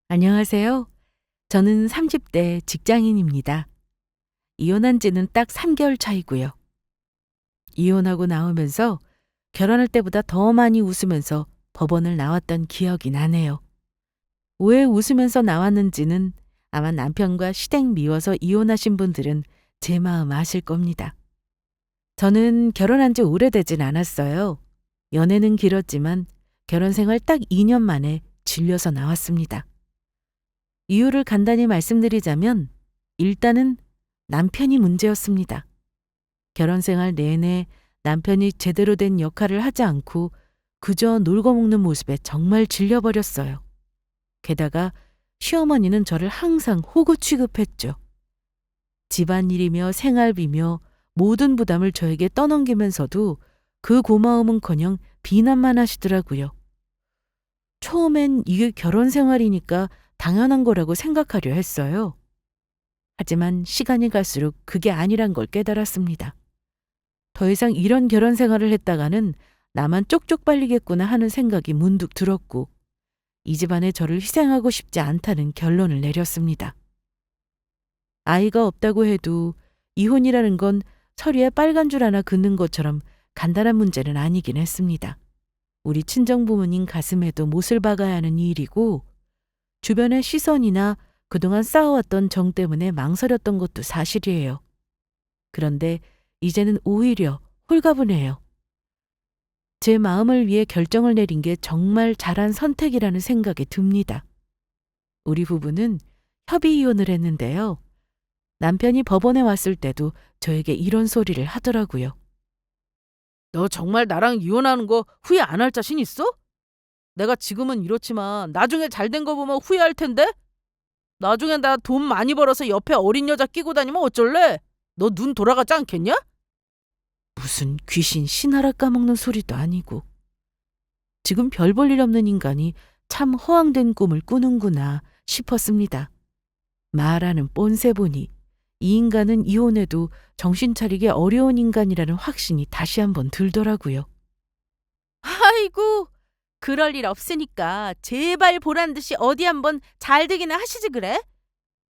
안녕하세요. 저는 30대 직장인입니다. 이혼한 지는 딱 3개월 차이고요. 이혼하고 나오면서 결혼할 때보다 더 많이 웃으면서 법원을 나왔던 기억이 나네요. 왜 웃으면서 나왔는지는 아마 남편과 시댁 미워서 이혼하신 분들은 제 마음 아실 겁니다. 저는 결혼한 지 오래되진 않았어요. 연애는 길었지만 결혼 생활 딱 2년 만에 질려서 나왔습니다. 이유를 간단히 말씀드리자면 일단은 남편이 문제였습니다. 결혼 생활 내내 남편이 제대로 된 역할을 하지 않고 그저 놀고 먹는 모습에 정말 질려버렸어요. 게다가 시어머니는 저를 항상 호구 취급했죠. 집안일이며 생활비며 모든 부담을 저에게 떠넘기면서도 그 고마움은커녕 비난만 하시더라고요. 처음엔 이게 결혼 생활이니까 당연한 거라고 생각하려 했어요. 하지만 시간이 갈수록 그게 아니란 걸 깨달았습니다. 더 이상 이런 결혼 생활을 했다가는 나만 쪽쪽 빨리겠구나 하는 생각이 문득 들었고 이 집안에 저를 희생하고 싶지 않다는 결론을 내렸습니다. 아이가 없다고 해도 이혼이라는 건 서리에 빨간 줄 하나 긋는 것처럼 간단한 문제는 아니긴 했습니다. 우리 친정부모님 가슴에도 못을 박아야 하는 일이고 주변의 시선이나 그동안 쌓아왔던 정 때문에 망설였던 것도 사실이에요. 그런데 이제는 오히려 홀가분해요. 제 마음을 위해 결정을 내린 게 정말 잘한 선택이라는 생각이 듭니다. 우리 부부는 협의 이혼을 했는데요. 남편이 법원에 왔을 때도 저에게 이런 소리를 하더라고요. 너 정말 나랑 이혼하는 거 후회 안 할 자신 있어? 내가 지금은 이렇지만 나중에 잘 된 거 보면 후회할 텐데? 나중에 나 돈 많이 벌어서 옆에 어린 여자 끼고 다니면 어쩔래? 너 눈 돌아가지 않겠냐? 무슨 귀신 신하라 까먹는 소리도 아니고 지금 별 볼 일 없는 인간이 참 허황된 꿈을 꾸는구나 싶었습니다. 말하는 뻔세 보니 이 인간은 이혼해도 정신 차리기 어려운 인간이라는 확신이 다시 한번 들더라고요. 아이고, 그럴 일 없으니까 제발 보란 듯이 어디 한번 잘 되기나 하시지 그래?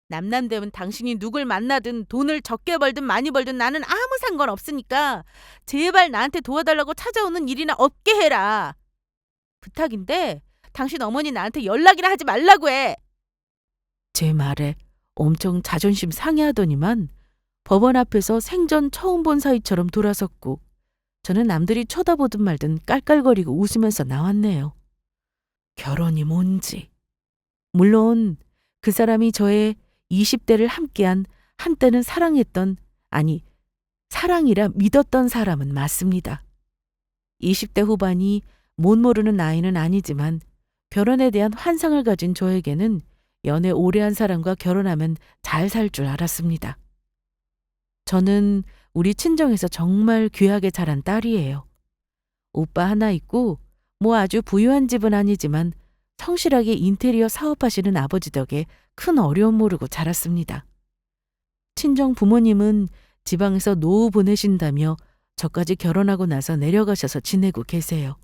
남남되면 당신이 누굴 만나든 돈을 적게 벌든 많이 벌든 나는 아무 상관 없으니까 제발 나한테 도와달라고 찾아오는 일이나 없게 해라. 부탁인데 당신 어머니 나한테 연락이나 하지 말라고 해. 제 말에 엄청 자존심 상해하더니만 법원 앞에서 생전 처음 본 사이처럼 돌아섰고 저는 남들이 쳐다보든 말든 깔깔거리고 웃으면서 나왔네요. 결혼이 뭔지. 물론 그 사람이 저의 20대를 함께한 한때는 사랑했던, 아니 사랑이라 믿었던 사람은 맞습니다. 20대 후반이 못 모르는 나이는 아니지만 결혼에 대한 환상을 가진 저에게는 연애 오래 한 사람과 결혼하면 잘 살 줄 알았습니다. 저는 우리 친정에서 정말 귀하게 자란 딸이에요. 오빠 하나 있고 뭐 아주 부유한 집은 아니지만 성실하게 인테리어 사업하시는 아버지 덕에 큰 어려움 모르고 자랐습니다. 친정 부모님은 지방에서 노후 보내신다며 저까지 결혼하고 나서 내려가셔서 지내고 계세요.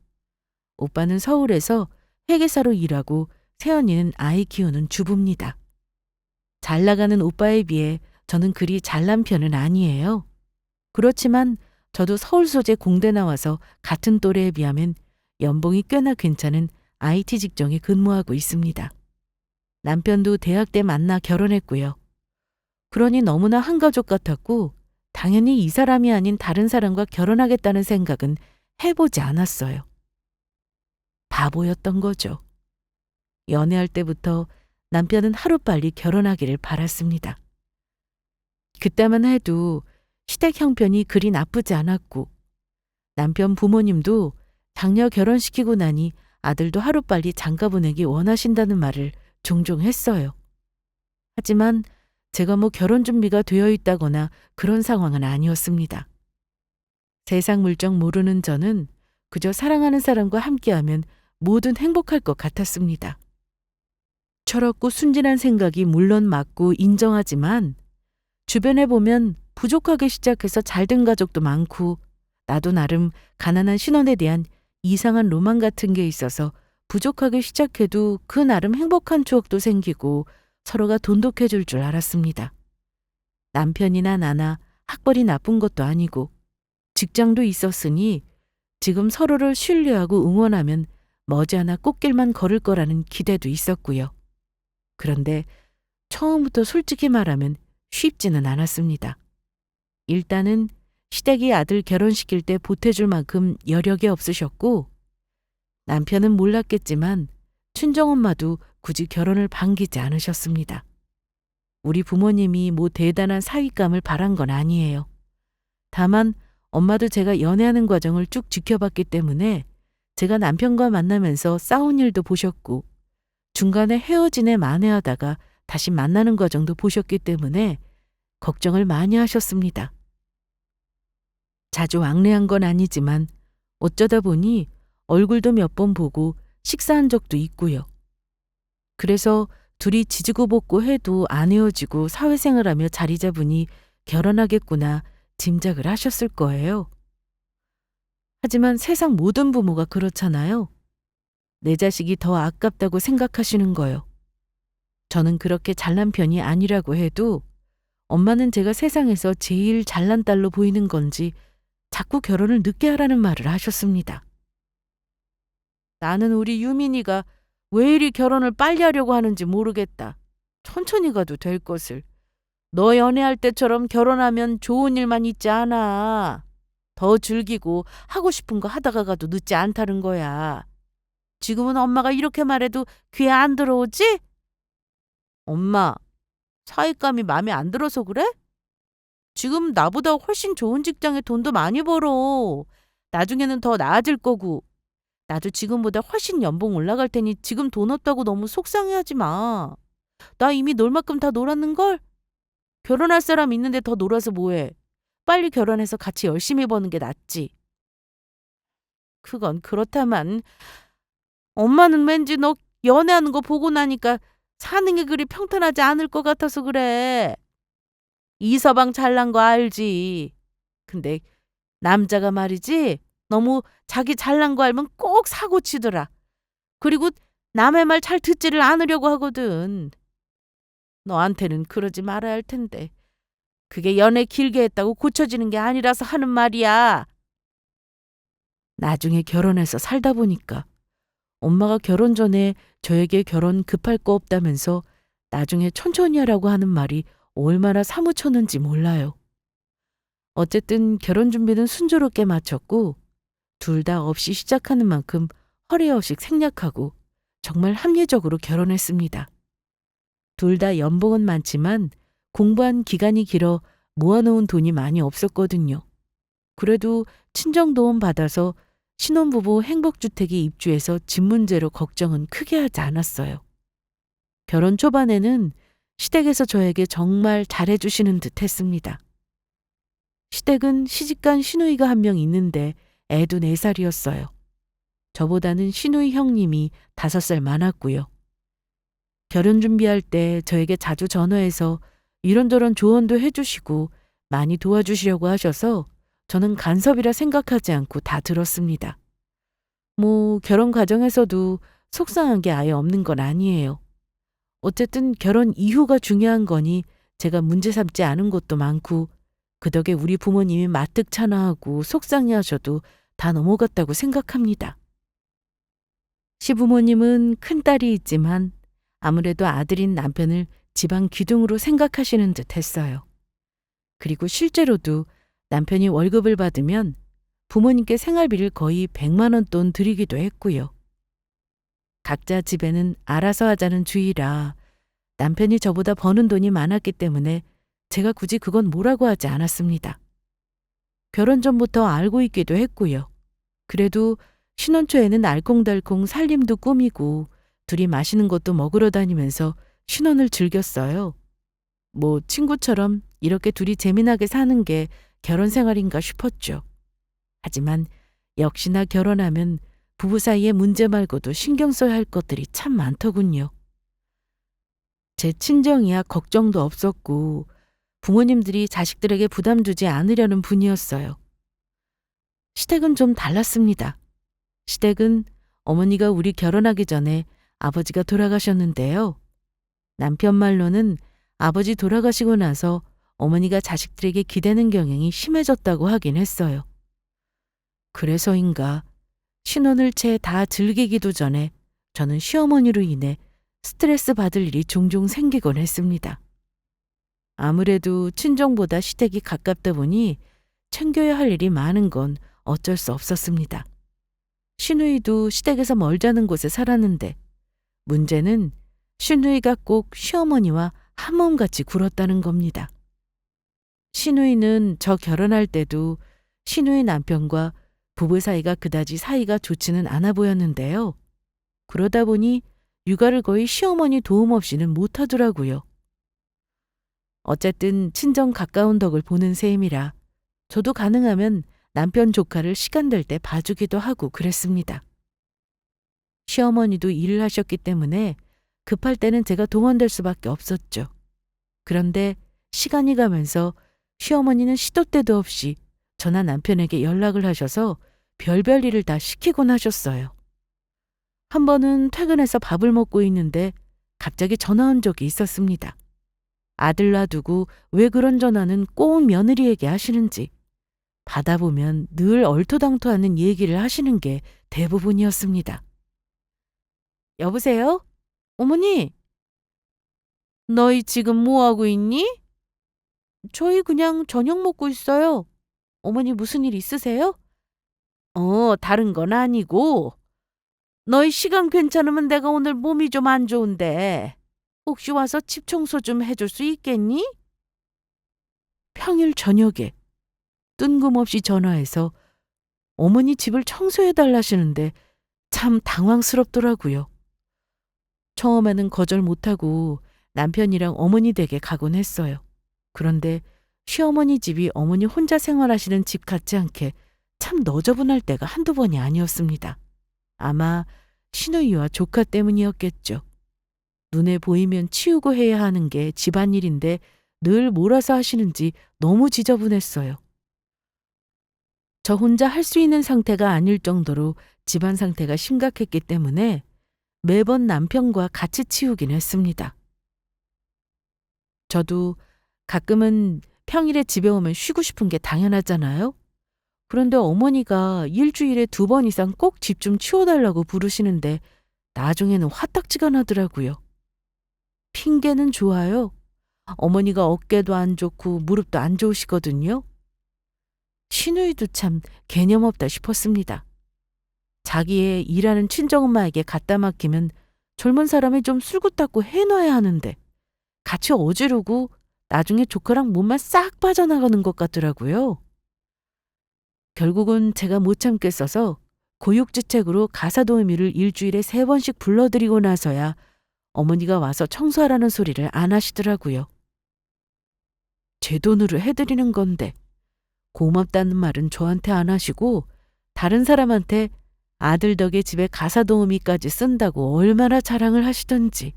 오빠는 서울에서 회계사로 일하고 새언니는 아이 키우는 주부입니다. 잘 나가는 오빠에 비해 저는 그리 잘난 편은 아니에요. 그렇지만 저도 서울 소재 공대 나와서 같은 또래에 비하면 연봉이 꽤나 괜찮은 IT 직종에 근무하고 있습니다. 남편도 대학 때 만나 결혼했고요. 그러니 너무나 한 가족 같았고 당연히 이 사람이 아닌 다른 사람과 결혼하겠다는 생각은 해보지 않았어요. 바보였던 거죠. 연애할 때부터 남편은 하루빨리 결혼하기를 바랐습니다. 그때만 해도 시댁 형편이 그리 나쁘지 않았고 남편 부모님도 장녀 결혼시키고 나니 아들도 하루빨리 장가 보내기 원하신다는 말을 종종 했어요. 하지만 제가 뭐 결혼 준비가 되어 있다거나 그런 상황은 아니었습니다. 세상 물정 모르는 저는 그저 사랑하는 사람과 함께하면 뭐든 행복할 것 같았습니다. 철없고 순진한 생각이 물론 맞고 인정하지만 주변에 보면 부족하게 시작해서 잘된 가족도 많고 나도 나름 가난한 신혼에 대한 이상한 로망 같은 게 있어서 부족하게 시작해도 그 나름 행복한 추억도 생기고 서로가 돈독해질 줄 알았습니다. 남편이나 나나 학벌이 나쁜 것도 아니고 직장도 있었으니 지금 서로를 신뢰하고 응원하면 머지않아 꽃길만 걸을 거라는 기대도 있었고요. 그런데 처음부터 솔직히 말하면 쉽지는 않았습니다. 일단은 시댁이 아들 결혼시킬 때 보태줄 만큼 여력이 없으셨고 남편은 몰랐겠지만 친정엄마도 굳이 결혼을 반기지 않으셨습니다. 우리 부모님이 뭐 대단한 사윗감을 바란 건 아니에요. 다만 엄마도 제가 연애하는 과정을 쭉 지켜봤기 때문에 제가 남편과 만나면서 싸운 일도 보셨고 중간에 헤어진 애 만회하다가 다시 만나는 과정도 보셨기 때문에 걱정을 많이 하셨습니다. 자주 왕래한 건 아니지만 어쩌다 보니 얼굴도 몇 번 보고 식사한 적도 있고요. 그래서 둘이 지지고 볶고 해도 안 헤어지고 사회생활하며 자리 잡으니 결혼하겠구나 짐작을 하셨을 거예요. 하지만 세상 모든 부모가 그렇잖아요. 내 자식이 더 아깝다고 생각하시는 거요. 저는 그렇게 잘난 편이 아니라고 해도 엄마는 제가 세상에서 제일 잘난 딸로 보이는 건지 자꾸 결혼을 늦게 하라는 말을 하셨습니다. 나는 우리 유민이가 왜 이리 결혼을 빨리 하려고 하는지 모르겠다. 천천히 가도 될 것을. 너 연애할 때처럼 결혼하면 좋은 일만 있지 않아. 더 즐기고 하고 싶은 거 하다가 가도 늦지 않다는 거야. 지금은 엄마가 이렇게 말해도 귀에 안 들어오지? 엄마, 사윗감이 마음에 안 들어서 그래? 지금 나보다 훨씬 좋은 직장에 돈도 많이 벌어. 나중에는 더 나아질 거고. 나도 지금보다 훨씬 연봉 올라갈 테니 지금 돈 없다고 너무 속상해하지 마. 나 이미 놀 만큼 다 놀았는걸? 결혼할 사람 있는데 더 놀아서 뭐해. 빨리 결혼해서 같이 열심히 버는 게 낫지. 그건 그렇다만 엄마는 왠지 너 연애하는 거 보고 나니까 사는 게 그리 평탄하지 않을 것 같아서 그래. 이서방 잘난 거 알지. 근데 남자가 말이지 너무 자기 잘난 거 알면 꼭 사고 치더라. 그리고 남의 말 잘 듣지를 않으려고 하거든. 너한테는 그러지 말아야 할 텐데. 그게 연애 길게 했다고 고쳐지는 게 아니라서 하는 말이야. 나중에 결혼해서 살다 보니까 엄마가 결혼 전에 저에게 결혼 급할 거 없다면서 나중에 천천히 하라고 하는 말이 얼마나 사무쳤는지 몰라요. 어쨌든 결혼 준비는 순조롭게 마쳤고 둘 다 없이 시작하는 만큼 허례없이 생략하고 정말 합리적으로 결혼했습니다. 둘 다 연봉은 많지만 공부한 기간이 길어 모아놓은 돈이 많이 없었거든요. 그래도 친정도움 받아서 신혼부부 행복주택에 입주해서 집 문제로 걱정은 크게 하지 않았어요. 결혼 초반에는 시댁에서 저에게 정말 잘해주시는 듯 했습니다. 시댁은 시집간 시누이가 한 명 있는데 애도 4살이었어요. 저보다는 시누이 형님이 5살 많았고요. 결혼 준비할 때 저에게 자주 전화해서 이런저런 조언도 해주시고 많이 도와주시려고 하셔서 저는 간섭이라 생각하지 않고 다 들었습니다. 뭐 결혼 과정에서도 속상한 게 아예 없는 건 아니에요. 어쨌든 결혼 이후가 중요한 거니 제가 문제 삼지 않은 것도 많고 그 덕에 우리 부모님이 마뜩 찬화하고 속상해하셔도 다 넘어갔다고 생각합니다. 시부모님은 큰딸이 있지만 아무래도 아들인 남편을 집안 기둥으로 생각하시는 듯 했어요. 그리고 실제로도 남편이 월급을 받으면 부모님께 생활비를 거의 100만 원 돈 드리기도 했고요. 각자 집에는 알아서 하자는 주의라 남편이 저보다 버는 돈이 많았기 때문에 제가 굳이 그건 뭐라고 하지 않았습니다. 결혼 전부터 알고 있기도 했고요. 그래도 신혼 초에는 알콩달콩 살림도 꾸미고 둘이 맛있는 것도 먹으러 다니면서 신혼을 즐겼어요. 뭐 친구처럼 이렇게 둘이 재미나게 사는 게 결혼 생활인가 싶었죠. 하지만 역시나 결혼하면 부부 사이의 문제 말고도 신경 써야 할 것들이 참 많더군요. 제 친정이야 걱정도 없었고 부모님들이 자식들에게 부담 주지 않으려는 분이었어요. 시댁은 좀 달랐습니다. 시댁은 어머니가 우리 결혼하기 전에 아버지가 돌아가셨는데요. 남편 말로는 아버지 돌아가시고 나서 어머니가 자식들에게 기대는 경향이 심해졌다고 하긴 했어요. 그래서인가 신혼을 채 다 즐기기도 전에 저는 시어머니로 인해 스트레스 받을 일이 종종 생기곤 했습니다. 아무래도 친정보다 시댁이 가깝다 보니 챙겨야 할 일이 많은 건 어쩔 수 없었습니다. 시누이도 시댁에서 멀지 않은 곳에 살았는데 문제는 시누이가 꼭 시어머니와 한 몸같이 굴었다는 겁니다. 시누이는 저 결혼할 때도 시누이 남편과 부부 사이가 그다지 사이가 좋지는 않아 보였는데요. 그러다 보니 육아를 거의 시어머니 도움 없이는 못하더라고요. 어쨌든 친정 가까운 덕을 보는 셈이라 저도 가능하면 남편 조카를 시간 될 때 봐주기도 하고 그랬습니다. 시어머니도 일을 하셨기 때문에 급할 때는 제가 동원될 수밖에 없었죠. 그런데 시간이 가면서 시어머니는 시도 때도 없이 저나 남편에게 연락을 하셔서 별별 일을 다 시키곤 하셨어요. 한 번은 퇴근해서 밥을 먹고 있는데 갑자기 전화 온 적이 있었습니다. 아들 놔두고 왜 그런 전화는 꼭 며느리에게 하시는지 받아보면 늘 얼토당토하는 얘기를 하시는 게 대부분이었습니다. 여보세요? 어머니, 너희 지금 뭐 하고 있니? 저희 그냥 저녁 먹고 있어요. 어머니 무슨 일 있으세요? 다른 건 아니고 너희 시간 괜찮으면 내가 오늘 몸이 좀 안 좋은데 혹시 와서 집 청소 좀 해줄 수 있겠니? 평일 저녁에 뜬금없이 전화해서 어머니 집을 청소해달라시는데 참 당황스럽더라고요. 처음에는 거절 못하고 남편이랑 어머니 댁에 가곤 했어요. 그런데 시어머니 집이 어머니 혼자 생활하시는 집 같지 않게 참 너저분할 때가 한두 번이 아니었습니다. 아마 시누이와 조카 때문이었겠죠. 눈에 보이면 치우고 해야 하는 게 집안일인데 늘 몰아서 하시는지 너무 지저분했어요. 저 혼자 할 수 있는 상태가 아닐 정도로 집안 상태가 심각했기 때문에 매번 남편과 같이 치우긴 했습니다. 저도 가끔은 평일에 집에 오면 쉬고 싶은 게 당연하잖아요. 그런데 어머니가 일주일에 2번 이상 꼭 집 좀 치워달라고 부르시는데 나중에는 화딱지가 나더라고요. 핑계는 좋아요. 어머니가 어깨도 안 좋고 무릎도 안 좋으시거든요. 시누이도 참 개념 없다 싶었습니다. 자기의 일하는 친정엄마에게 갖다 맡기면 젊은 사람이 좀 술구 닦고 해놔야 하는데 같이 어지르고 나중에 조카랑 몸만 싹 빠져나가는 것 같더라고요. 결국은 제가 못 참겠어서 고육지책으로 가사도우미를 일주일에 3번씩 불러드리고 나서야 어머니가 와서 청소하라는 소리를 안 하시더라고요. 제 돈으로 해드리는 건데 고맙다는 말은 저한테 안 하시고 다른 사람한테 아들 덕에 집에 가사도우미까지 쓴다고 얼마나 자랑을 하시던지.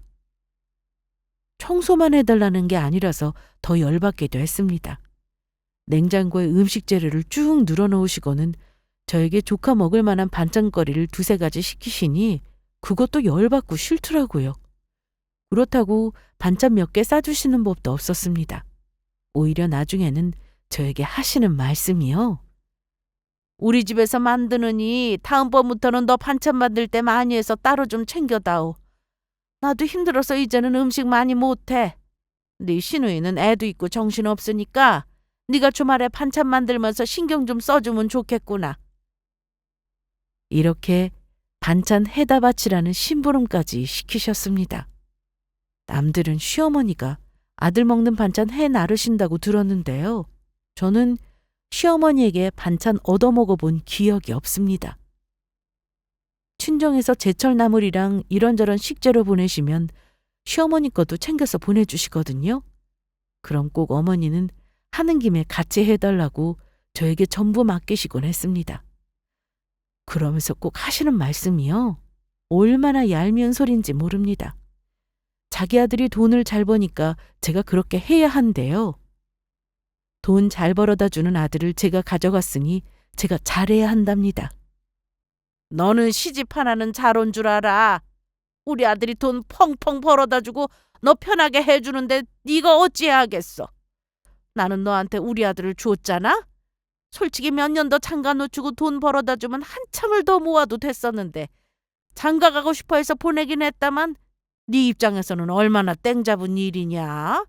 청소만 해달라는 게 아니라서 더 열받기도 했습니다. 냉장고에 음식 재료를 쭉 늘어놓으시고는 저에게 조카 먹을 만한 반찬거리를 2-3가지 시키시니 그것도 열받고 싫더라고요. 그렇다고 반찬 몇 개 싸주시는 법도 없었습니다. 오히려 나중에는 저에게 하시는 말씀이요. 우리 집에서 만드느니 다음번부터는 너 반찬 만들 때 많이 해서 따로 좀 챙겨다오. 나도 힘들어서 이제는 음식 많이 못해. 네 시누이는 애도 있고 정신 없으니까 네가 주말에 반찬 만들면서 신경 좀 써주면 좋겠구나. 이렇게 반찬 해다 바치라는 심부름까지 시키셨습니다. 남들은 시어머니가 아들 먹는 반찬 해 나르신다고 들었는데요. 저는 시어머니에게 반찬 얻어먹어 본 기억이 없습니다. 친정에서 제철 나물이랑 이런저런 식재료 보내시면 시어머니 것도 챙겨서 보내주시거든요. 그럼 꼭 어머니는 하는 김에 같이 해달라고 저에게 전부 맡기시곤 했습니다. 그러면서 꼭 하시는 말씀이요. 얼마나 얄미운 소린지 모릅니다. 자기 아들이 돈을 잘 버니까 제가 그렇게 해야 한대요. 돈 잘 벌어다 주는 아들을 제가 가져갔으니 제가 잘해야 한답니다. 너는 시집 하나는 잘 온 줄 알아. 우리 아들이 돈 펑펑 벌어다 주고 너 편하게 해주는데 네가 어찌해야겠어. 나는 너한테 우리 아들을 줬잖아. 솔직히 몇 년 더 장가 놓치고 돈 벌어다 주면 한참을 더 모아도 됐었는데 장가 가고 싶어 해서 보내긴 했다만 네 입장에서는 얼마나 땡 잡은 일이냐.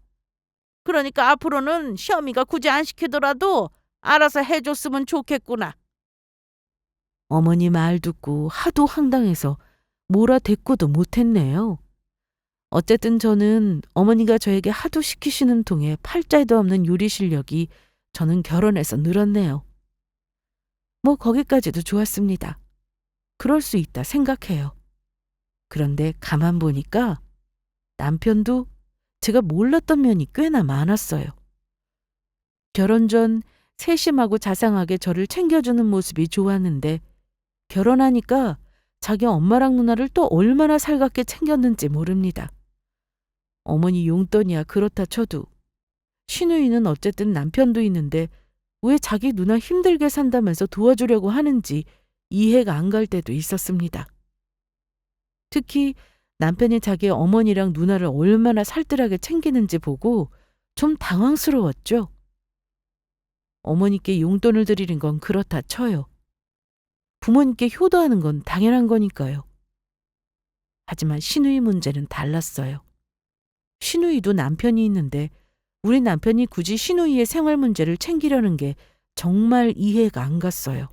그러니까 앞으로는 시어미가 굳이 안 시키더라도 알아서 해줬으면 좋겠구나. 어머니 말 듣고 하도 황당해서 뭐라 대꾸도 못했네요. 어쨌든 저는 어머니가 저에게 하도 시키시는 통에 팔자에도 없는 요리 실력이 저는 결혼해서 늘었네요. 뭐 거기까지도 좋았습니다. 그럴 수 있다 생각해요. 그런데 가만 보니까 남편도 제가 몰랐던 면이 꽤나 많았어요. 결혼 전 세심하고 자상하게 저를 챙겨주는 모습이 좋았는데 결혼하니까 자기 엄마랑 누나를 또 얼마나 살갑게 챙겼는지 모릅니다. 어머니 용돈이야 그렇다 쳐도 시누이는 어쨌든 남편도 있는데 왜 자기 누나 힘들게 산다면서 도와주려고 하는지 이해가 안 갈 때도 있었습니다. 특히 남편이 자기 어머니랑 누나를 얼마나 살뜰하게 챙기는지 보고 좀 당황스러웠죠. 어머니께 용돈을 드리는 건 그렇다 쳐요. 부모님께 효도하는 건 당연한 거니까요. 하지만 시누이 문제는 달랐어요. 시누이도 남편이 있는데 우리 남편이 굳이 시누이의 생활 문제를 챙기려는 게 정말 이해가 안 갔어요.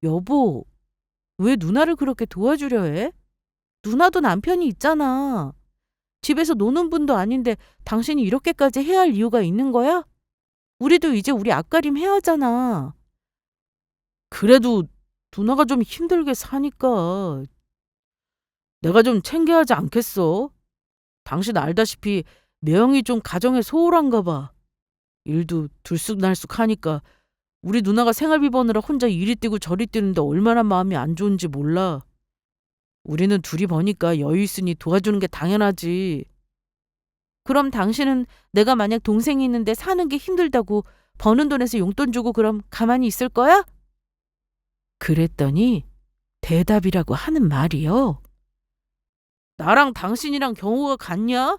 여보, 왜 누나를 그렇게 도와주려 해? 누나도 남편이 있잖아. 집에서 노는 분도 아닌데 당신이 이렇게까지 해야 할 이유가 있는 거야? 우리도 이제 우리 앞가림 해야 하잖아. 그래도 누나가 좀 힘들게 사니까 내가 좀 챙겨야 하지 않겠어? 당신 알다시피 매형이 좀 가정에 소홀한가 봐. 일도 들쑥날쑥 하니까 우리 누나가 생활비 버느라 혼자 이리 뛰고 저리 뛰는데 얼마나 마음이 안 좋은지 몰라. 우리는 둘이 버니까 여유 있으니 도와주는 게 당연하지. 그럼 당신은 내가 만약 동생이 있는데 사는 게 힘들다고 버는 돈에서 용돈 주고 그럼 가만히 있을 거야? 그랬더니 대답이라고 하는 말이요. 나랑 당신이랑 경우가 같냐?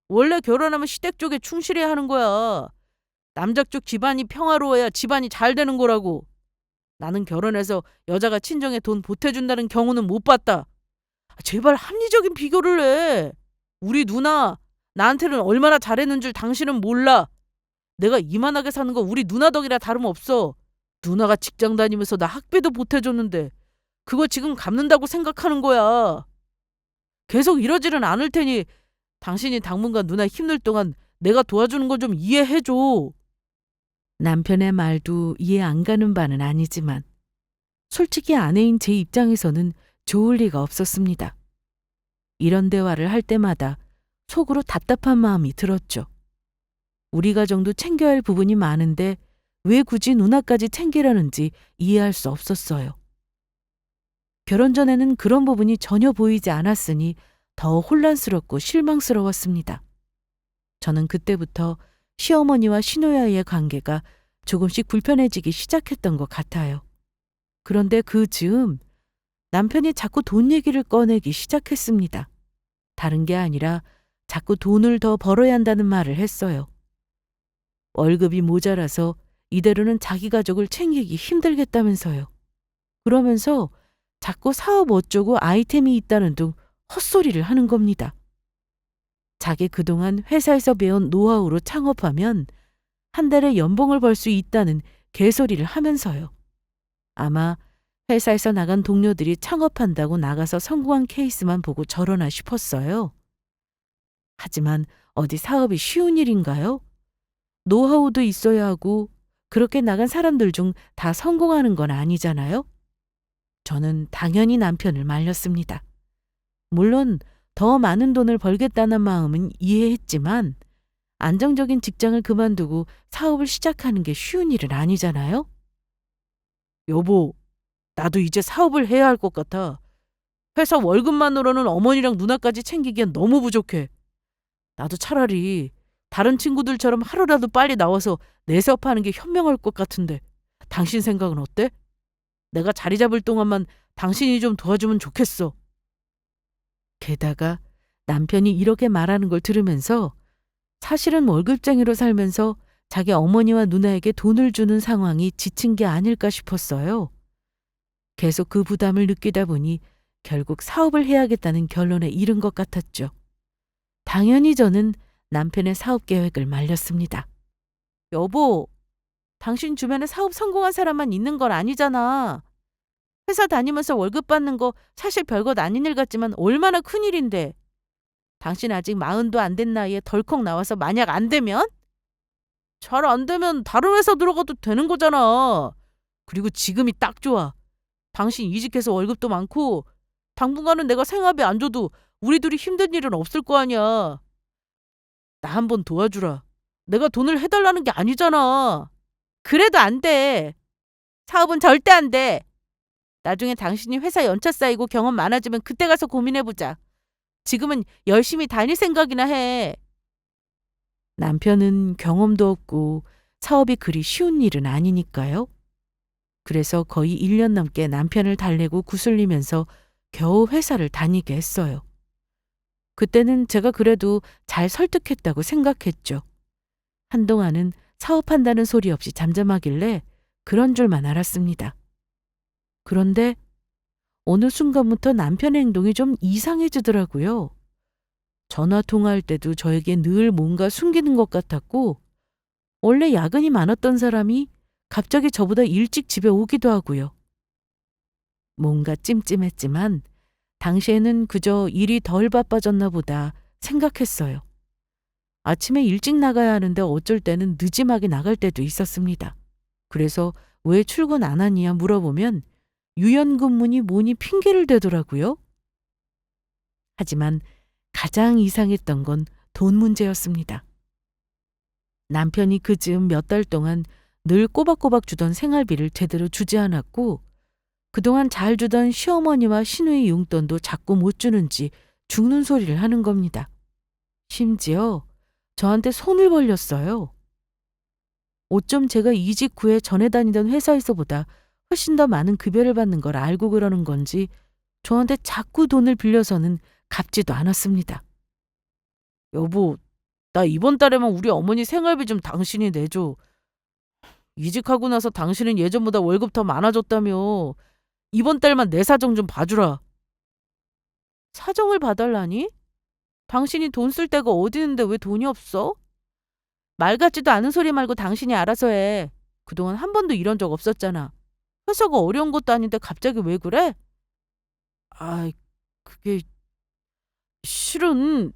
원래 결혼하면 시댁 쪽에 충실해야 하는 거야. 남자 쪽 집안이 평화로워야 집안이 잘 되는 거라고. 나는 결혼해서 여자가 친정에 돈 보태준다는 경우는 못 봤다. 제발 합리적인 비교를 해. 우리 누나 나한테는 얼마나 잘했는 줄 당신은 몰라. 내가 이만하게 사는 거 우리 누나 덕이라 다름없어. 누나가 직장 다니면서 나 학비도 보태줬는데 그거 지금 갚는다고 생각하는 거야. 계속 이러지는 않을 테니 당신이 당분간 누나 힘들 동안 내가 도와주는 거 좀 이해해줘. 남편의 말도 이해 안 가는 바는 아니지만 솔직히 아내인 제 입장에서는 좋을 리가 없었습니다. 이런 대화를 할 때마다 속으로 답답한 마음이 들었죠. 우리 가정도 챙겨야 할 부분이 많은데 왜 굳이 누나까지 챙기려는지 이해할 수 없었어요. 결혼 전에는 그런 부분이 전혀 보이지 않았으니 더 혼란스럽고 실망스러웠습니다. 저는 그때부터 시어머니와 시누이와의 관계가 조금씩 불편해지기 시작했던 것 같아요. 그런데 그 즈음 남편이 자꾸 돈 얘기를 꺼내기 시작했습니다. 다른 게 아니라 자꾸 돈을 더 벌어야 한다는 말을 했어요. 월급이 모자라서 이대로는 자기 가족을 챙기기 힘들겠다면서요. 그러면서 자꾸 사업 어쩌고 아이템이 있다는 둥 헛소리를 하는 겁니다. 자기 그동안 회사에서 배운 노하우로 창업하면 한 달에 연봉을 벌 수 있다는 개소리를 하면서요. 아마 회사에서 나간 동료들이 창업한다고 나가서 성공한 케이스만 보고 저러나 싶었어요. 하지만 어디 사업이 쉬운 일인가요? 노하우도 있어야 하고 그렇게 나간 사람들 중 다 성공하는 건 아니잖아요? 저는 당연히 남편을 말렸습니다. 물론 더 많은 돈을 벌겠다는 마음은 이해했지만 안정적인 직장을 그만두고 사업을 시작하는 게 쉬운 일은 아니잖아요? 여보, 나도 이제 사업을 해야 할 것 같아. 회사 월급만으로는 어머니랑 누나까지 챙기기엔 너무 부족해. 나도 차라리 다른 친구들처럼 하루라도 빨리 나와서 내 사업하는 게 현명할 것 같은데 당신 생각은 어때? 내가 자리 잡을 동안만 당신이 좀 도와주면 좋겠어. 게다가 남편이 이렇게 말하는 걸 들으면서 사실은 월급쟁이로 살면서 자기 어머니와 누나에게 돈을 주는 상황이 지친 게 아닐까 싶었어요. 계속 그 부담을 느끼다 보니 결국 사업을 해야겠다는 결론에 이른 것 같았죠. 당연히 저는 남편의 사업 계획을 말렸습니다. 여보, 당신 주변에 사업 성공한 사람만 있는 건 아니잖아. 회사 다니면서 월급 받는 거 사실 별것 아닌 일 같지만 얼마나 큰일인데. 당신 아직 40도 안 된 나이에 덜컥 나와서 만약 안 되면? 잘 안 되면 다른 회사 들어가도 되는 거잖아. 그리고 지금이 딱 좋아. 당신 이직해서 월급도 많고 당분간은 내가 생활비 안 줘도 우리 둘이 힘든 일은 없을 거 아니야. 나 한번 도와주라. 내가 돈을 해달라는 게 아니잖아. 그래도 안 돼. 사업은 절대 안 돼. 나중에 당신이 회사 연차 쌓이고 경험 많아지면 그때 가서 고민해보자. 지금은 열심히 다닐 생각이나 해. 남편은 경험도 없고 사업이 그리 쉬운 일은 아니니까요. 그래서 거의 1년 넘게 남편을 달래고 구슬리면서 겨우 회사를 다니게 했어요. 그때는 제가 그래도 잘 설득했다고 생각했죠. 한동안은 사업한다는 소리 없이 잠잠하길래 그런 줄만 알았습니다. 그런데 어느 순간부터 남편의 행동이 좀 이상해지더라고요. 전화 통화할 때도 저에게 늘 뭔가 숨기는 것 같았고, 원래 야근이 많았던 사람이 갑자기 저보다 일찍 집에 오기도 하고요. 뭔가 찜찜했지만 당시에는 그저 일이 덜 바빠졌나 보다 생각했어요. 아침에 일찍 나가야 하는데 어쩔 때는 늦지막이 나갈 때도 있었습니다. 그래서 왜 출근 안 하냐 물어보면 유연근무니 뭐니 핑계를 대더라고요. 하지만 가장 이상했던 건 돈 문제였습니다. 남편이 그 즈음 몇 달 동안 늘 꼬박꼬박 주던 생활비를 제대로 주지 않았고, 그동안 잘 주던 시어머니와 시누이 용돈도 자꾸 못 주는지 죽는 소리를 하는 겁니다. 심지어 저한테 손을 벌렸어요. 어쩜 제가 이직 후에 전에 다니던 회사에서보다 훨씬 더 많은 급여를 받는 걸 알고 그러는 건지 저한테 자꾸 돈을 빌려서는 갚지도 않았습니다. 여보, 나 이번 달에만 우리 어머니 생활비 좀 당신이 내줘. 이직하고 나서 당신은 예전보다 월급 더 많아졌다며. 이번 달만 내 사정 좀 봐주라. 사정을 봐달라니? 당신이 돈 쓸 데가 어디 있는데 왜 돈이 없어? 말 같지도 않은 소리 말고 당신이 알아서 해. 그동안 한 번도 이런 적 없었잖아. 회사가 어려운 것도 아닌데 갑자기 왜 그래? 아, 그게 실은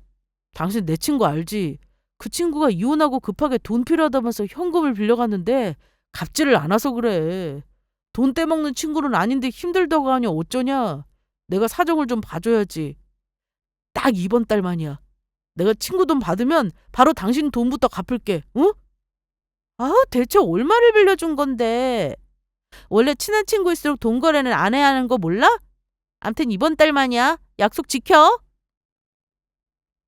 당신 내 친구 알지? 그 친구가 이혼하고 급하게 돈 필요하다면서 현금을 빌려갔는데 갚지를 않아서 그래. 돈 떼먹는 친구는 아닌데 힘들다고 하니 어쩌냐? 내가 사정을 좀 봐줘야지. 딱 이번 달만이야. 내가 친구 돈 받으면 바로 당신 돈부터 갚을게. 응? 아, 대체 얼마를 빌려준 건데? 원래 친한 친구일수록 돈 거래는 안 해야 하는 거 몰라? 암튼 이번 달만이야. 약속 지켜.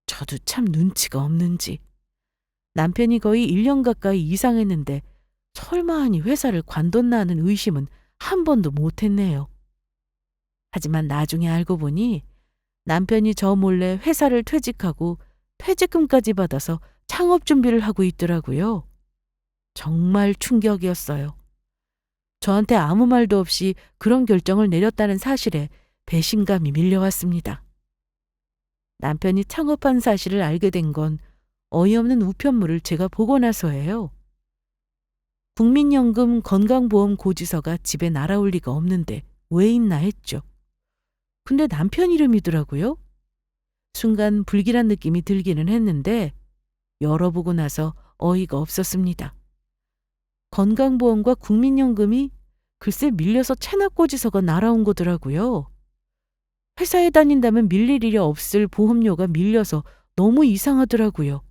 저도 참 눈치가 없는지 남편이 거의 1년 가까이 이상했는데 설마 하니 회사를 관뒀나 하는 의심은 한 번도 못했네요. 하지만 나중에 알고 보니 남편이 저 몰래 회사를 퇴직하고 퇴직금까지 받아서 창업 준비를 하고 있더라고요. 정말 충격이었어요. 저한테 아무 말도 없이 그런 결정을 내렸다는 사실에 배신감이 밀려왔습니다. 남편이 창업한 사실을 알게 된 건 어이없는 우편물을 제가 보고 나서예요. 국민연금 건강보험 고지서가 집에 날아올 리가 없는데 왜 있나 했죠. 근데 남편 이름이더라고요. 순간 불길한 느낌이 들기는 했는데 열어보고 나서 어이가 없었습니다. 건강보험과 국민연금이 글쎄 밀려서 체납고지서가 날아온 거더라고요. 회사에 다닌다면 밀릴 일이 없을 보험료가 밀려서 너무 이상하더라고요.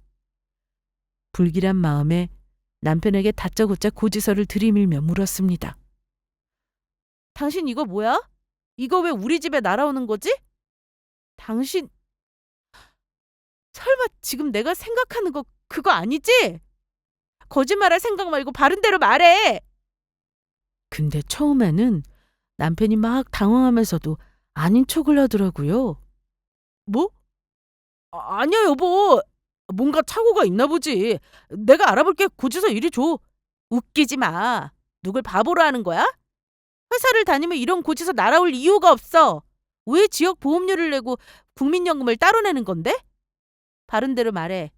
불길한 마음에 남편에게 다짜고짜 고지서를 들이밀며 물었습니다. 당신 이거 뭐야? 이거 왜 우리 집에 날아오는 거지? 당신 설마 지금 내가 생각하는 거 그거 아니지? 거짓말할 생각 말고 바른 대로 말해. 근데 처음에는 남편이 막 당황하면서도 아닌 척을 하더라고요. 뭐? 아니야, 여보. 뭔가 착오가 있나 보지. 내가 알아볼게. 고지서 이리 줘. 웃기지 마. 누굴 바보로 하는 거야? 회사를 다니면 이런 고지서 날아올 이유가 없어. 왜 지역 보험료를 내고 국민연금을 따로 내는 건데? 바른 대로 말해.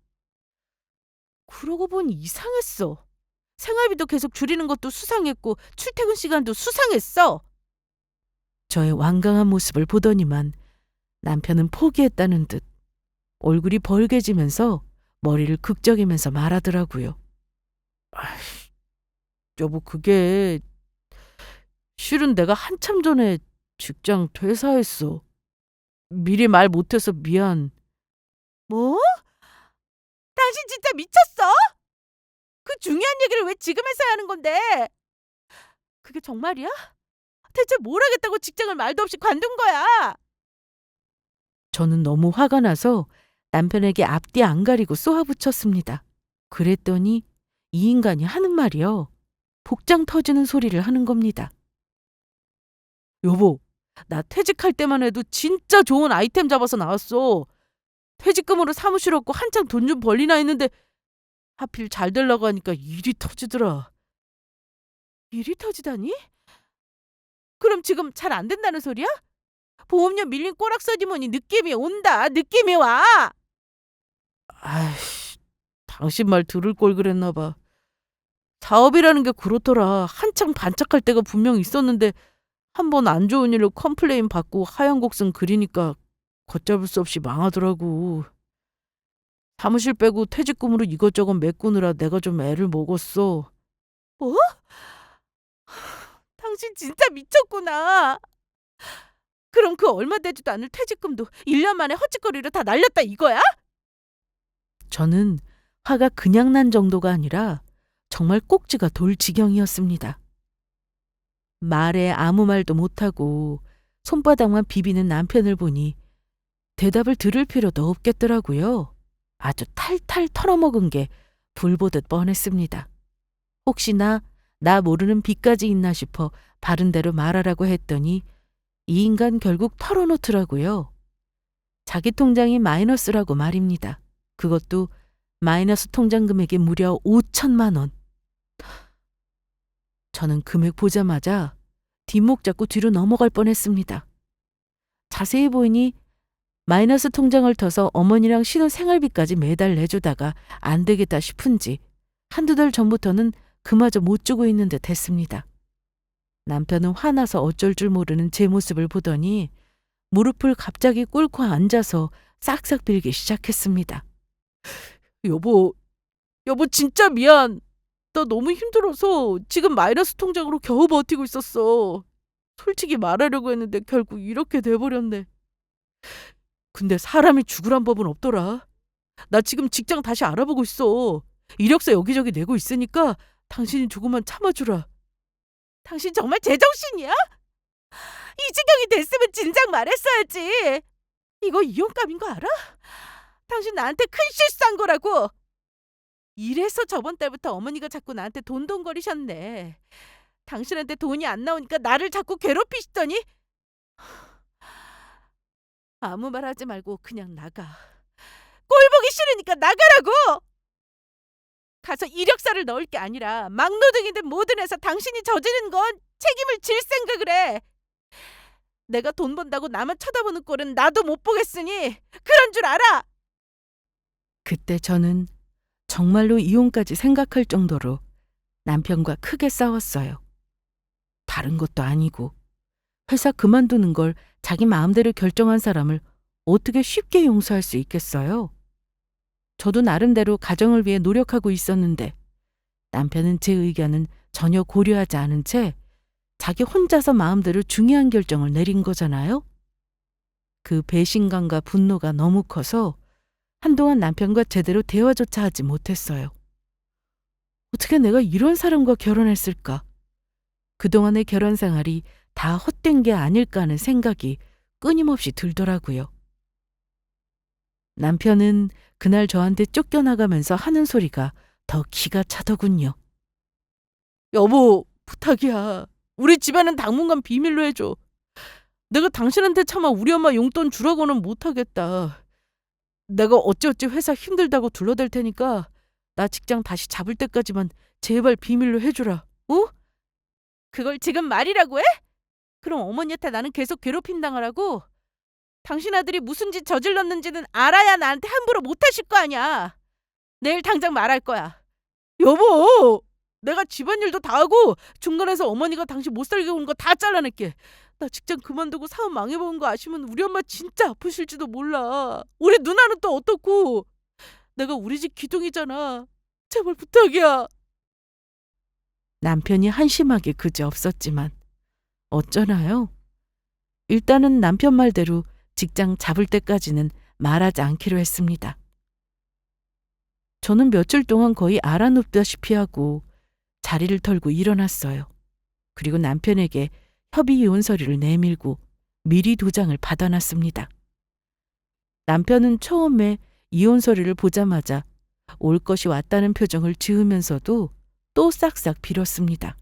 그러고 보니 이상했어. 생활비도 계속 줄이는 것도 수상했고 출퇴근 시간도 수상했어. 저의 완강한 모습을 보더니만 남편은 포기했다는 듯 얼굴이 벌개지면서 머리를 극적이면서 말하더라고요. 여보, 그게 실은 내가 한참 전에 직장 퇴사했어. 미리 말 못해서 미안. 뭐? 당신 진짜 미쳤어? 그 중요한 얘기를 왜 지금 해서야 하는 건데? 그게 정말이야? 대체 뭘 하겠다고 직장을 말도 없이 관둔 거야? 저는 너무 화가 나서 남편에게 앞뒤 안 가리고 쏘아붙였습니다. 그랬더니 이 인간이 하는 말이요. 복장 터지는 소리를 하는 겁니다. 여보, 나 퇴직할 때만 해도 진짜 좋은 아이템 잡아서 나왔어. 퇴직금으로 사무실 얻고 한창 돈 좀 벌리나 했는데 하필 잘 되려고 하니까 일이 터지더라. 일이 터지다니? 그럼 지금 잘 안 된다는 소리야? 보험료 밀린 꼬락서리머니 느낌이 온다. 느낌이 와. 아이씨, 당신 말 들을 걸 그랬나 봐. 사업이라는 게 그렇더라. 한창 반짝할 때가 분명 있었는데 한 번 안 좋은 일로 컴플레인 받고 하얀 곡선 그리니까 걷잡을 수 없이 망하더라고. 사무실 빼고 퇴직금으로 이것저것 메꾸느라 내가 좀 애를 먹었어. 뭐? 당신 진짜 미쳤구나. 그럼 그 얼마 되지도 않을 퇴직금도 1년 만에 헛짓거리로 다 날렸다 이거야? 저는 화가 그냥 난 정도가 아니라 정말 꼭지가 돌 지경이었습니다. 말에 아무 말도 못하고 손바닥만 비비는 남편을 보니 대답을 들을 필요도 없겠더라고요. 아주 탈탈 털어먹은 게 불보듯 뻔했습니다. 혹시나 나 모르는 빚까지 있나 싶어 바른 대로 말하라고 했더니 이 인간 결국 털어놓더라고요. 자기 통장이 마이너스라고 말입니다. 그것도 마이너스 통장 금액이 무려 5천만 원. 저는 금액 보자마자 뒷목 잡고 뒤로 넘어갈 뻔했습니다. 자세히 보이니 마이너스 통장을 터서 어머니랑 신혼 생활비까지 매달 내주다가 안 되겠다 싶은지 한두 달 전부터는 그마저 못 주고 있는 듯 했습니다. 남편은 화나서 어쩔 줄 모르는 제 모습을 보더니 무릎을 갑자기 꿇고 앉아서 싹싹 빌기 시작했습니다. 여보 진짜 미안. 나 너무 힘들어서 지금 마이너스 통장으로 겨우 버티고 있었어. 솔직히 말하려고 했는데 결국 이렇게 돼버렸네. 근데 사람이 죽으란 법은 없더라. 나 지금 직장 다시 알아보고 있어. 이력서 여기저기 내고 있으니까 당신이 조금만 참아주라. 당신 정말 제정신이야? 이 지경이 됐으면 진작 말했어야지. 이거 이혼감인 거 알아? 당신 나한테 큰 실수한 거라고. 이래서 저번 달부터 어머니가 자꾸 나한테 돈돈거리셨네. 당신한테 돈이 안 나오니까 나를 자꾸 괴롭히시더니 아무 말 하지 말고 그냥 나가. 꼴 보기 싫으니까 나가라고. 가서 이력서를 넣을 게 아니라 막노동이든 뭐든 해서 당신이 저지른 건 책임을 질 생각을 해. 내가 돈 번다고 나만 쳐다보는 꼴은 나도 못 보겠으니 그런 줄 알아. 그때 저는 정말로 이혼까지 생각할 정도로 남편과 크게 싸웠어요. 다른 것도 아니고 회사 그만두는 걸 자기 마음대로 결정한 사람을 어떻게 쉽게 용서할 수 있겠어요? 저도 나름대로 가정을 위해 노력하고 있었는데 남편은 제 의견은 전혀 고려하지 않은 채 자기 혼자서 마음대로 중요한 결정을 내린 거잖아요. 그 배신감과 분노가 너무 커서 한동안 남편과 제대로 대화조차 하지 못했어요. 어떻게 내가 이런 사람과 결혼했을까? 그동안의 결혼 생활이 다 헛된 게 아닐까 하는 생각이 끊임없이 들더라고요. 남편은 그날 저한테 쫓겨나가면서 하는 소리가 더 기가 차더군요. 여보, 부탁이야. 우리 집에는 당분간 비밀로 해줘. 내가 당신한테 차마 우리 엄마 용돈 주라고는 못하겠다. 내가 어찌어찌 회사 힘들다고 둘러댈 테니까 나 직장 다시 잡을 때까지만 제발 비밀로 해주라. 어? 그걸 지금 말이라고 해? 그럼 어머니한테 나는 계속 괴롭힘 당하라고? 당신 아들이 무슨 짓 저질렀는지는 알아야 나한테 함부로 못하실 거 아니야. 내일 당장 말할 거야. 여보! 내가 집안일도 다 하고 중간에서 어머니가 당신 못 살게 온 거 다 잘라낼게. 나 직장 그만두고 사업 망해본 거 아시면 우리 엄마 진짜 아프실지도 몰라. 우리 누나는 또 어떻고? 내가 우리 집 기둥이잖아. 제발 부탁이야. 남편이 한심하게 그지없었지만 어쩌나요? 일단은 남편 말대로 직장 잡을 때까지는 말하지 않기로 했습니다. 저는 며칠 동안 거의 알아눕다시피 하고 자리를 털고 일어났어요. 그리고 남편에게 협의 이혼 서류를 내밀고 미리 도장을 받아놨습니다. 남편은 처음에 이혼 서류를 보자마자 올 것이 왔다는 표정을 지으면서도 또 싹싹 빌었습니다.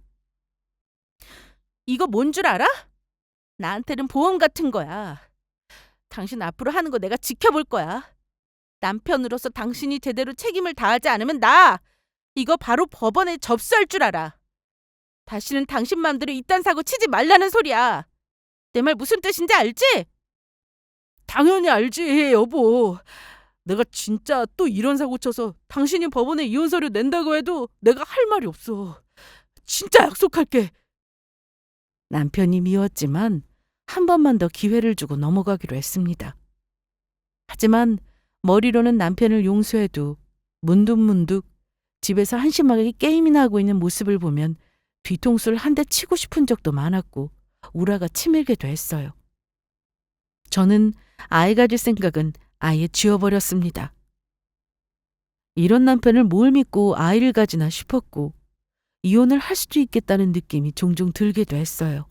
이거 뭔 줄 알아? 나한테는 보험 같은 거야. 당신 앞으로 하는 거 내가 지켜볼 거야. 남편으로서 당신이 제대로 책임을 다하지 않으면 나 이거 바로 법원에 접수할 줄 알아. 다시는 당신 맘대로 이딴 사고 치지 말라는 소리야. 내 말 무슨 뜻인지 알지? 당연히 알지, 여보. 내가 진짜 또 이런 사고 쳐서 당신이 법원에 이혼 서류 낸다고 해도 내가 할 말이 없어. 진짜 약속할게. 남편이 미웠지만 한 번만 더 기회를 주고 넘어가기로 했습니다. 하지만 머리로는 남편을 용서해도 문득문득 집에서 한심하게 게임이나 하고 있는 모습을 보면 뒤통수를 한 대 치고 싶은 적도 많았고 우라가 치밀기도 했어요. 저는 아이 가질 생각은 아예 지워버렸습니다. 이런 남편을 뭘 믿고 아이를 가지나 싶었고 이혼을 할 수도 있겠다는 느낌이 종종 들기도 했어요.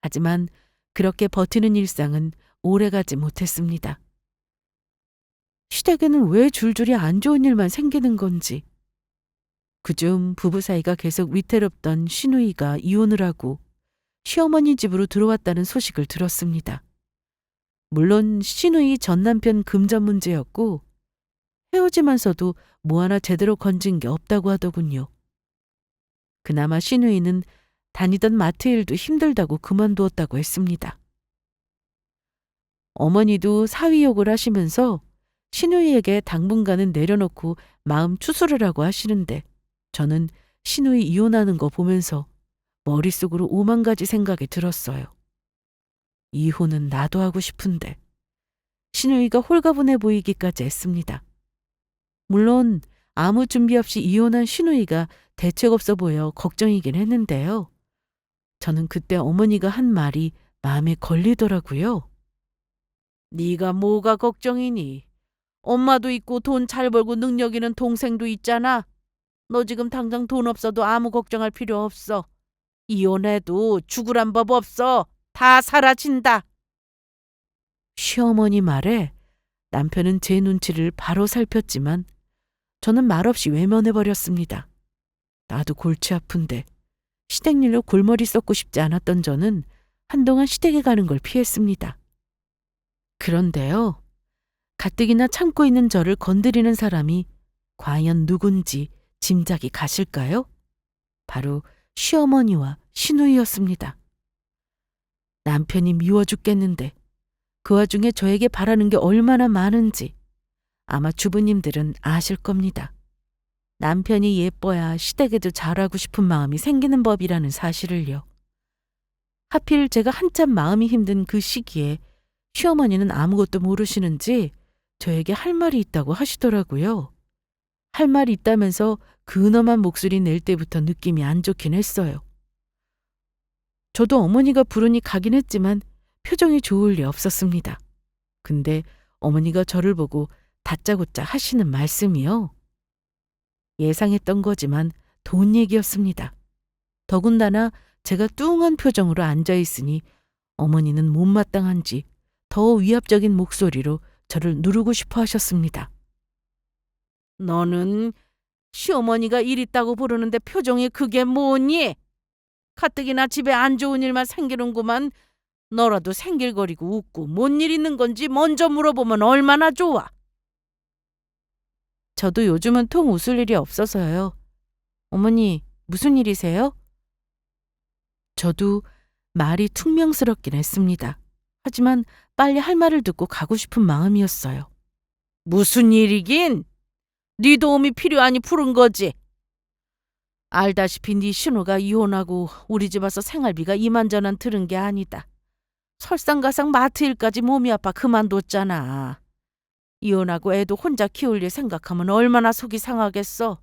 하지만 그렇게 버티는 일상은 오래가지 못했습니다. 시댁에는 왜 줄줄이 안 좋은 일만 생기는 건지. 그중 부부 사이가 계속 위태롭던 시누이가 이혼을 하고 시어머니 집으로 들어왔다는 소식을 들었습니다. 물론 시누이 전 남편 금전 문제였고 헤어지면서도 뭐 하나 제대로 건진 게 없다고 하더군요. 그나마 시누이는 다니던 마트 일도 힘들다고 그만두었다고 했습니다. 어머니도 사위욕을 하시면서 시누이에게 당분간은 내려놓고 마음 추스르라고 하시는데 저는 시누이 이혼하는 거 보면서 머릿속으로 5만 가지 생각이 들었어요. 이혼은 나도 하고 싶은데 시누이가 홀가분해 보이기까지 했습니다. 물론 아무 준비 없이 이혼한 시누이가 대책 없어 보여 걱정이긴 했는데요. 저는 그때 어머니가 한 말이 마음에 걸리더라고요. 네가 뭐가 걱정이니? 엄마도 있고 돈 잘 벌고 능력 있는 동생도 있잖아. 너 지금 당장 돈 없어도 아무 걱정할 필요 없어. 이혼해도 죽으란 법 없어. 다 사라진다. 시어머니 말에 남편은 제 눈치를 바로 살폈지만 저는 말없이 외면해버렸습니다. 나도 골치 아픈데 시댁 일로 골머리 썩고 싶지 않았던 저는 한동안 시댁에 가는 걸 피했습니다. 그런데요. 가뜩이나 참고 있는 저를 건드리는 사람이 과연 누군지 짐작이 가실까요? 바로 시어머니와 시누이였습니다. 남편이 미워 죽겠는데 그 와중에 저에게 바라는 게 얼마나 많은지 아마 주부님들은 아실 겁니다. 남편이 예뻐야 시댁에도 잘하고 싶은 마음이 생기는 법이라는 사실을요. 하필 제가 한참 마음이 힘든 그 시기에 시어머니는 아무것도 모르시는지 저에게 할 말이 있다고 하시더라고요. 할 말이 있다면서 근엄한 목소리 낼 때부터 느낌이 안 좋긴 했어요. 저도 어머니가 부르니 가긴 했지만 표정이 좋을 리 없었습니다. 근데 어머니가 저를 보고 다짜고짜 하시는 말씀이요. 예상했던 거지만 돈 얘기였습니다. 더군다나 제가 뚱한 표정으로 앉아있으니 어머니는 못마땅한지 더 위압적인 목소리로 저를 누르고 싶어 하셨습니다. 너는 시어머니가 일 있다고 부르는데 표정이 그게 뭐니? 가뜩이나 집에 안 좋은 일만 생기는구만. 너라도 생길거리고 웃고 뭔 일 있는 건지 먼저 물어보면 얼마나 좋아. 저도 요즘은 통 웃을 일이 없어서요. 어머니, 무슨 일이세요? 저도 말이 퉁명스럽긴 했습니다. 하지만 빨리 할 말을 듣고 가고 싶은 마음이었어요. 무슨 일이긴? 네 도움이 필요하니 부른 거지. 알다시피 네 신우가 이혼하고 우리 집 와서 생활비가 이만저만 들은 게 아니다. 설상가상 마트 일까지 몸이 아파 그만뒀잖아. 이혼하고 애도 혼자 키울 일 생각하면 얼마나 속이 상하겠어.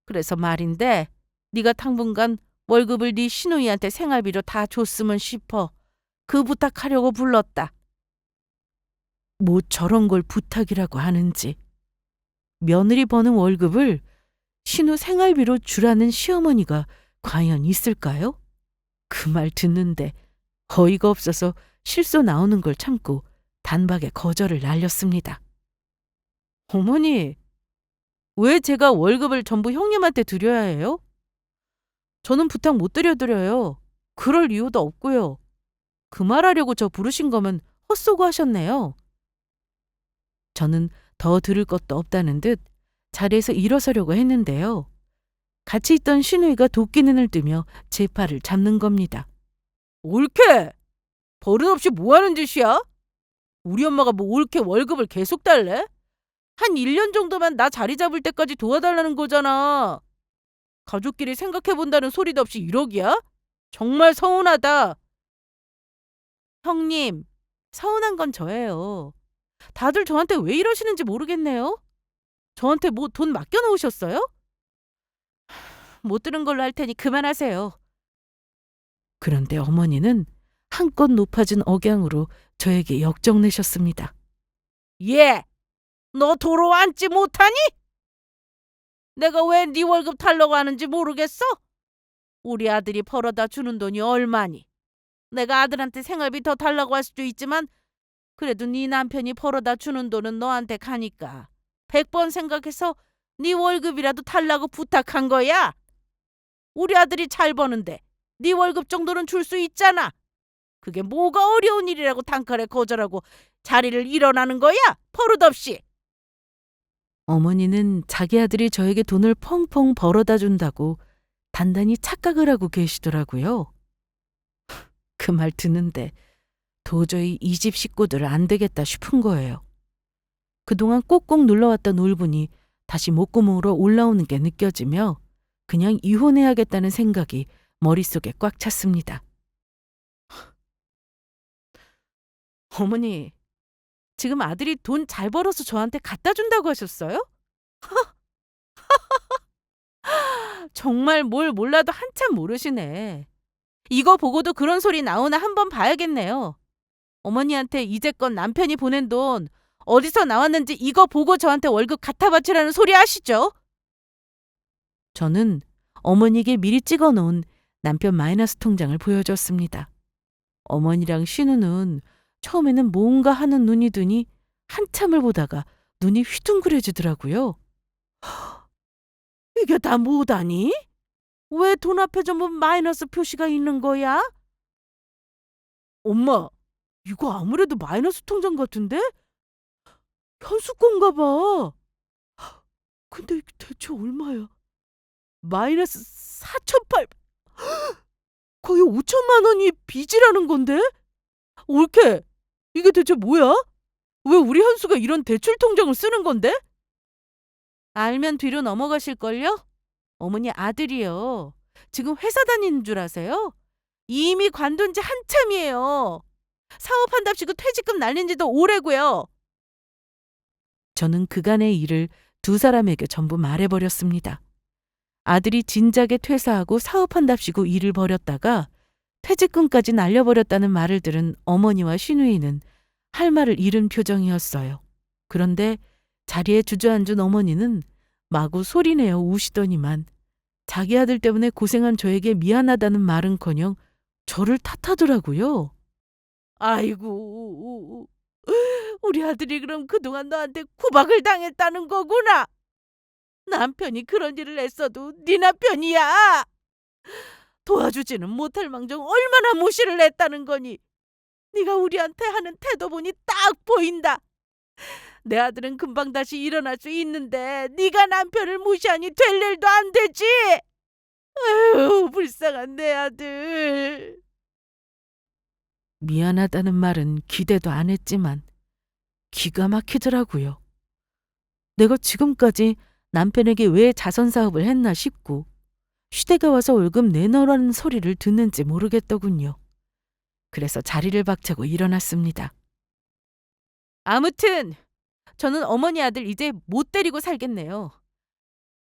그래서 말인데 네가 당분간 월급을 네 시누이한테 생활비로 다 줬으면 싶어. 그 부탁하려고 불렀다. 뭐 저런 걸 부탁이라고 하는지. 며느리 버는 월급을 신우 생활비로 주라는 시어머니가 과연 있을까요? 그 말 듣는데 어이가 없어서 실소 나오는 걸 참고 단박에 거절을 날렸습니다. 어머니, 왜 제가 월급을 전부 형님한테 드려야 해요? 저는 부탁 못 드려요. 그럴 이유도 없고요. 그 말하려고 저 부르신 거면 헛소고 하셨네요. 저는 더 들을 것도 없다는 듯 자리에서 일어서려고 했는데요. 같이 있던 신우이가 도끼 눈을 뜨며 제 팔을 잡는 겁니다. 옳게! 버릇없이 뭐 하는 짓이야? 우리 엄마가 뭐 옳게 월급을 계속 달래? 한 1년 정도만 나 자리 잡을 때까지 도와달라는 거잖아. 가족끼리 생각해본다는 소리도 없이 1억이야? 정말 서운하다. 형님, 서운한 건 저예요. 다들 저한테 왜 이러시는지 모르겠네요. 저한테 뭐 돈 맡겨놓으셨어요? 못 들은 걸로 할 테니 그만하세요. 그런데 어머니는 한껏 높아진 억양으로 저에게 역정내셨습니다. 예, 너 도로 앉지 못하니? 내가 왜 네 월급 달라고 하는지 모르겠어? 우리 아들이 벌어다 주는 돈이 얼마니? 내가 아들한테 생활비 더 달라고 할 수도 있지만 그래도 네 남편이 벌어다 주는 돈은 너한테 가니까 100번 생각해서 네 월급이라도 달라고 부탁한 거야. 우리 아들이 잘 버는데 네 월급 정도는 줄 수 있잖아. 그게 뭐가 어려운 일이라고 단칼에 거절하고 자리를 일어나는 거야? 버릇없이. 어머니는 자기 아들이 저에게 돈을 펑펑 벌어다 준다고 단단히 착각을 하고 계시더라고요. 그 말 듣는데 도저히 이 집 식구들 안 되겠다 싶은 거예요. 그동안 꼭꼭 눌러왔던 울분이 다시 목구멍으로 올라오는 게 느껴지며 그냥 이혼해야겠다는 생각이 머릿속에 꽉 찼습니다. 어머니, 지금 아들이 돈 잘 벌어서 저한테 갖다 준다고 하셨어요? 정말 뭘 몰라도 한참 모르시네. 이거 보고도 그런 소리 나오나 한번 봐야겠네요. 어머니한테 이제껏 남편이 보낸 돈 어디서 나왔는지 이거 보고 저한테 월급 갖다 바치라는 소리 아시죠? 저는 어머니에게 미리 찍어놓은 남편 마이너스 통장을 보여줬습니다. 어머니랑 신우는 처음에는 뭔가 하는 눈이 드니 한참을 보다가 눈이 휘둥그레지더라고요. 이게 다 뭐다니? 왜 돈 앞에 전부 마이너스 표시가 있는 거야? 엄마, 이거 아무래도 마이너스 통장 같은데? 현수건가 봐. 근데 이게 대체 얼마야? 마이너스 4,800... 거의 5천만 원이 빚이라는 건데? 옳게, 이게 대체 뭐야? 왜 우리 현수가 이런 대출 통장을 쓰는 건데? 알면 뒤로 넘어가실걸요? 어머니 아들이요. 지금 회사 다니는 줄 아세요? 이미 관둔 지 한참이에요. 사업한답시고 퇴직금 날린 지도 오래고요. 저는 그간의 일을 두 사람에게 전부 말해버렸습니다. 아들이 진작에 퇴사하고 사업한답시고 일을 벌였다가 퇴직금까지 날려버렸다는 말을 들은 어머니와 시누이는 할 말을 잃은 표정이었어요. 그런데 자리에 주저앉은 어머니는 마구 소리내어 우시더니만 자기 아들 때문에 고생한 저에게 미안하다는 말은커녕 저를 탓하더라고요. 아이고, 우리 아들이 그럼 그동안 너한테 구박을 당했다는 거구나. 남편이 그런 일을 했어도 네 남편이야. 도와주지는 못할 망정 얼마나 무시를 했다는 거니. 네가 우리한테 하는 태도 보니 딱 보인다. 내 아들은 금방 다시 일어날 수 있는데 네가 남편을 무시하니 될 일도 안 되지. 아유, 불쌍한 내 아들. 미안하다는 말은 기대도 안 했지만 기가 막히더라고요. 내가 지금까지 남편에게 왜 자선 사업을 했나 싶고 시댁에 와서 월급 내놓으라는 소리를 듣는지 모르겠더군요. 그래서 자리를 박차고 일어났습니다. 아무튼 저는 어머니 아들 이제 못 데리고 살겠네요.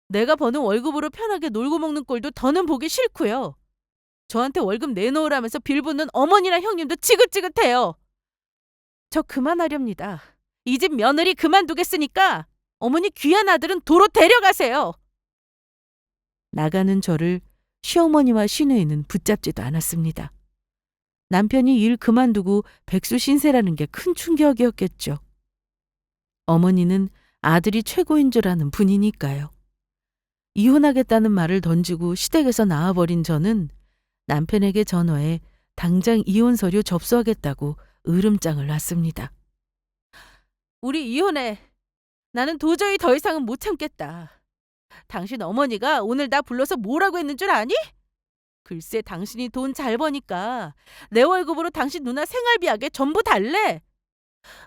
내가 버는 월급으로 편하게 놀고 먹는 꼴도 더는 보기 싫고요. 저한테 월급 내놓으라면서 빌붙는 어머니랑 형님도 지긋지긋해요. 저 그만하렵니다. 이 집 며느리 그만두겠으니까 어머니 귀한 아들은 도로 데려가세요. 나가는 저를 시어머니와 시누이는 붙잡지도 않았습니다. 남편이 일 그만두고 백수 신세라는 게 큰 충격이었겠죠. 어머니는 아들이 최고인 줄 아는 분이니까요. 이혼하겠다는 말을 던지고 시댁에서 나와버린 저는 남편에게 전화해 당장 이혼 서류 접수하겠다고 으름장을 놨습니다. 우리 이혼해. 나는 도저히 더 이상은 못 참겠다. 당신 어머니가 오늘 나 불러서 뭐라고 했는 줄 아니? 글쎄 당신이 돈 잘 버니까 내 월급으로 당신 누나 생활비하게 전부 달래.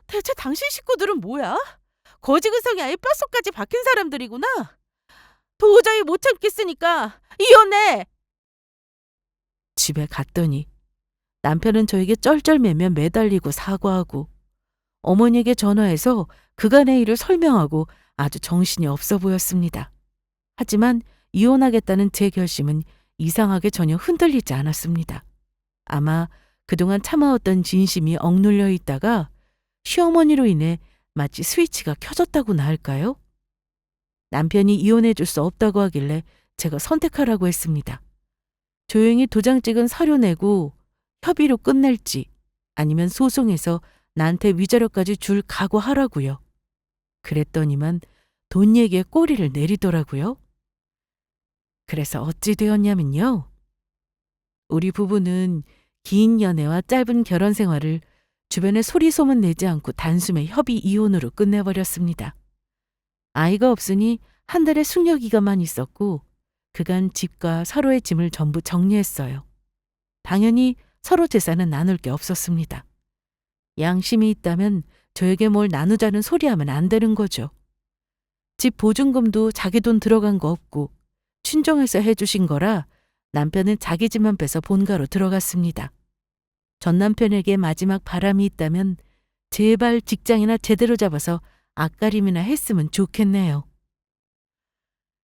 대체 당신 식구들은 뭐야? 거지근성이 아예 뼛속까지 박힌 사람들이구나. 도저히 못 참겠으니까 이혼해. 집에 갔더니 남편은 저에게 쩔쩔매며 매달리고 사과하고 어머니에게 전화해서 그간의 일을 설명하고 아주 정신이 없어 보였습니다. 하지만 이혼하겠다는 제 결심은 이상하게 전혀 흔들리지 않았습니다. 아마 그동안 참아왔던 진심이 억눌려 있다가 시어머니로 인해 마치 스위치가 켜졌다고나 할까요? 남편이 이혼해 줄 수 없다고 하길래 제가 선택하라고 했습니다. 조용히 도장 찍은 서류 내고 협의로 끝낼지 아니면 소송해서 나한테 위자료까지 줄 각오하라고요. 그랬더니만 돈 얘기에 꼬리를 내리더라고요. 그래서 어찌 되었냐면요. 우리 부부는 긴 연애와 짧은 결혼 생활을 주변에 소리 소문 내지 않고 단숨에 협의 이혼으로 끝내버렸습니다. 아이가 없으니 한 달의 숙려 기간만 있었고 그간 집과 서로의 짐을 전부 정리했어요. 당연히 서로 재산은 나눌 게 없었습니다. 양심이 있다면 저에게 뭘 나누자는 소리하면 안 되는 거죠. 집 보증금도 자기 돈 들어간 거 없고 친정에서 해주신 거라 남편은 자기 집만 빼서 본가로 들어갔습니다. 전 남편에게 마지막 바람이 있다면 제발 직장이나 제대로 잡아서 앞가림이나 했으면 좋겠네요.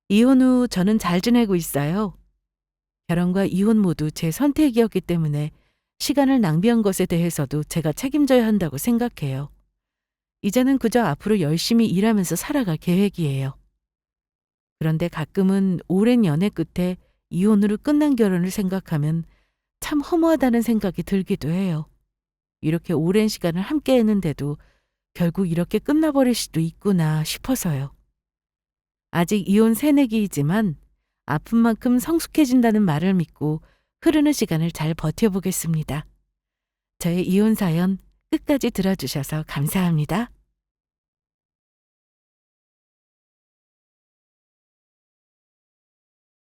이혼 후 저는 잘 지내고 있어요. 결혼과 이혼 모두 제 선택이었기 때문에 시간을 낭비한 것에 대해서도 제가 책임져야 한다고 생각해요. 이제는 그저 앞으로 열심히 일하면서 살아갈 계획이에요. 그런데 가끔은 오랜 연애 끝에 이혼으로 끝난 결혼을 생각하면 참 허무하다는 생각이 들기도 해요. 이렇게 오랜 시간을 함께 했는데도 결국 이렇게 끝나버릴 수도 있구나 싶어서요. 아직 이혼 새내기이지만 아픈 만큼 성숙해진다는 말을 믿고 흐르는 시간을 잘 버텨보겠습니다. 저의 이혼 사연 끝까지 들어주셔서 감사합니다.